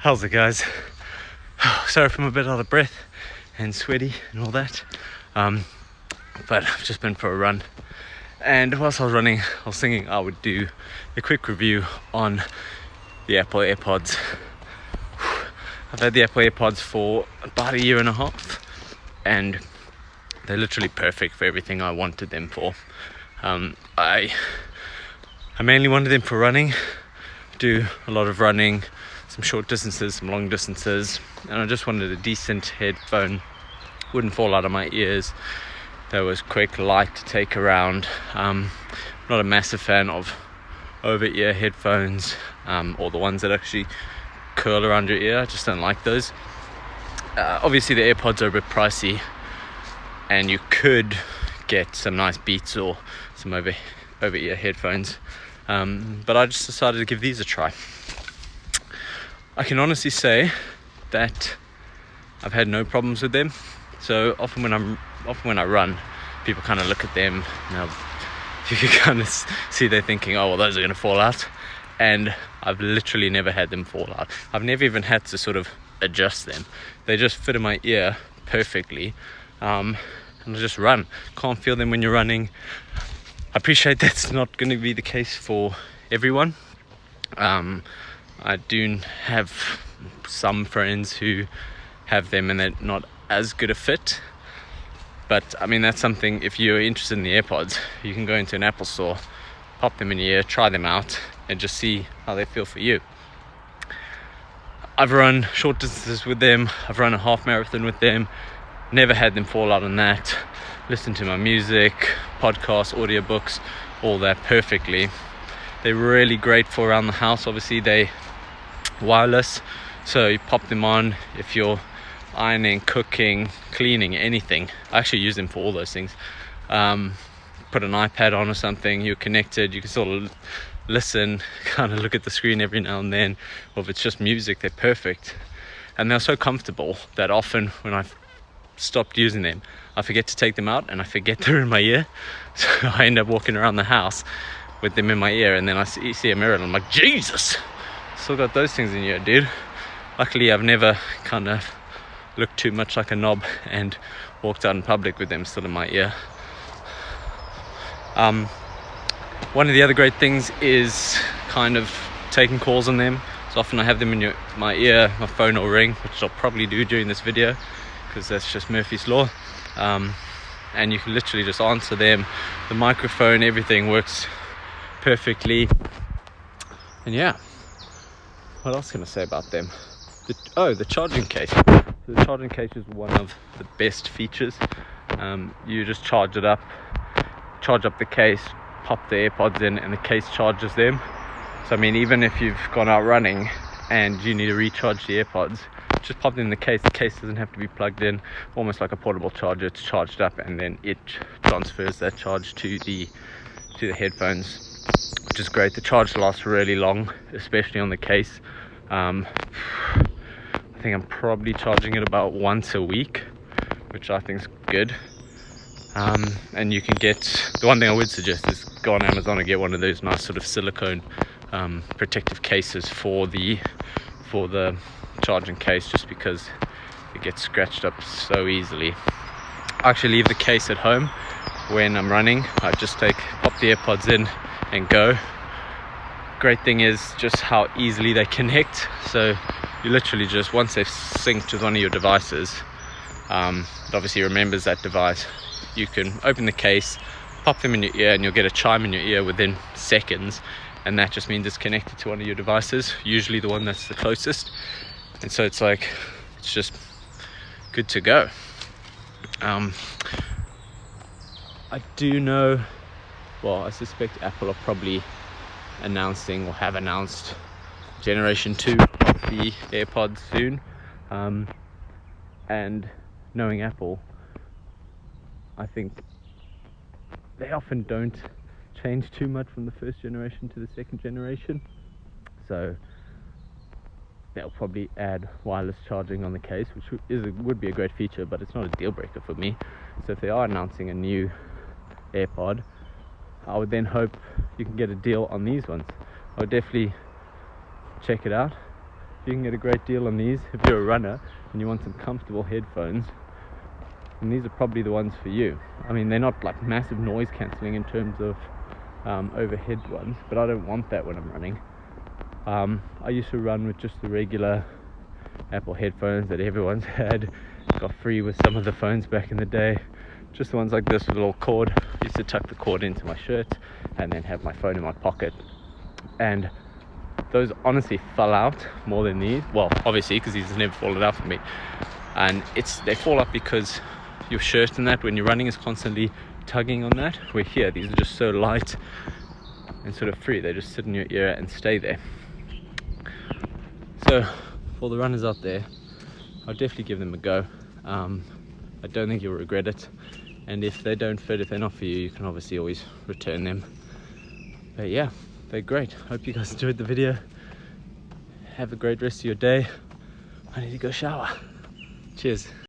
How's it, guys? Sorry if I'm a bit out of breath and sweaty and all that, but I've just been for a run, and whilst I was running I was thinking I would do a quick review on the Apple Airpods. I've had the Apple Airpods for about a year and a half, and they're literally perfect for everything I wanted them for. I mainly wanted them for running. Do a lot of running, some short distances, some long distances, and I just wanted a decent headphone, wouldn't fall out of my ears, that was quick, light to take around. Not a massive fan of over-ear headphones, or the ones that actually curl around your ear. I just don't like those. Obviously the AirPods are a bit pricey, and you could get some nice Beats or some over-ear headphones, but I just decided to give these a try. I can honestly say that I've had no problems with them. So often when I run, people kind of look at them, you can kind of see they're thinking, oh well, those are going to fall out, and I've literally never had them fall out. I've never even had to sort of adjust them. They just fit in my ear perfectly, and I just run. Can't feel them when you're running. I appreciate that's not going to be the case for everyone. I do have some friends who have them and they're not as good a fit, but I mean, that's something, if you're interested in the AirPods, you can go into an Apple store, pop them in your ear, try them out, and just see how they feel for you. I've run short distances with them, I've run a half marathon with them, never had them fall out on that. Listen to my music, podcasts, audiobooks, all that perfectly. They're really great for around the house. Obviously they wireless, so you pop them on if you're ironing, cooking, cleaning, anything. I actually use them for all those things. Put an iPad on or something, you're connected, you can sort of listen, kind of look at the screen every now and then, or if it's just music, they're perfect. And they're so comfortable that often when I've stopped using them, I forget to take them out and I forget they're in my ear, so I end up walking around the house with them in my ear, and then I see a mirror and I'm like, Jesus, still got those things in your ear, dude. Luckily I've never kind of looked too much like a knob and walked out in public with them still in my ear. One of the other great things is kind of taking calls on them. So often I have them in my ear, my phone will ring, which I'll probably do during this video because that's just Murphy's Law, and you can literally just answer them. The microphone, everything works perfectly. And yeah, what else can I say about them? The charging case. The charging case is one of the best features. You just charge up the case, pop the AirPods in, and the case charges them. So I mean, even if you've gone out running and you need to recharge the AirPods, just pop them in the case. The case doesn't have to be plugged in, almost like a portable charger. It's charged up and then it transfers that charge to the headphones, which is great. The charge lasts really long, especially on the case. I think I'm probably charging it about once a week, which I think is good. And you can get, the one thing I would suggest is go on Amazon and get one of those nice sort of silicone protective cases for the charging case, just because it gets scratched up so easily. I actually leave the case at home when I'm running. I just pop the AirPods in and go. Great thing is just how easily they connect. So you literally just, once they've synced with one of your devices, it obviously remembers that device, you can open the case, pop them in your ear, and you'll get a chime in your ear within seconds, and that just means it's connected to one of your devices, usually the one that's the closest. And so it's just good to go. I do know, well, I suspect Apple are probably announcing or have announced generation 2 of the AirPods soon, and knowing Apple, I think they often don't change too much from the first generation to the second generation, so they'll probably add wireless charging on the case, which would be a great feature, but it's not a deal breaker for me. So if they are announcing a new AirPod, I would then hope you can get a deal on these ones. I would definitely check it out. If you can get a great deal on these if you're a runner and you want some comfortable headphones. And these are probably the ones for you. I mean, they're not like massive noise cancelling in terms of overhead ones, but I don't want that when I'm running. I used to run with just the regular Apple headphones that everyone's had, got free with some of the phones back in the day. Just the ones like this with a little cord. I used to tuck the cord into my shirt and then have my phone in my pocket. And those honestly fell out more than these. Well, obviously, because these have never fallen out for me. And they fall out because your shirt and that, when you're running, is constantly tugging on that. Where here, these are just so light and sort of free. They just sit in your ear and stay there. So for the runners out there, I'll definitely give them a go. I don't think you'll regret it. And if they don't fit, if they're not for you, you can obviously always return them. But yeah, they're great. Hope you guys enjoyed the video. Have a great rest of your day. I need to go shower. Cheers.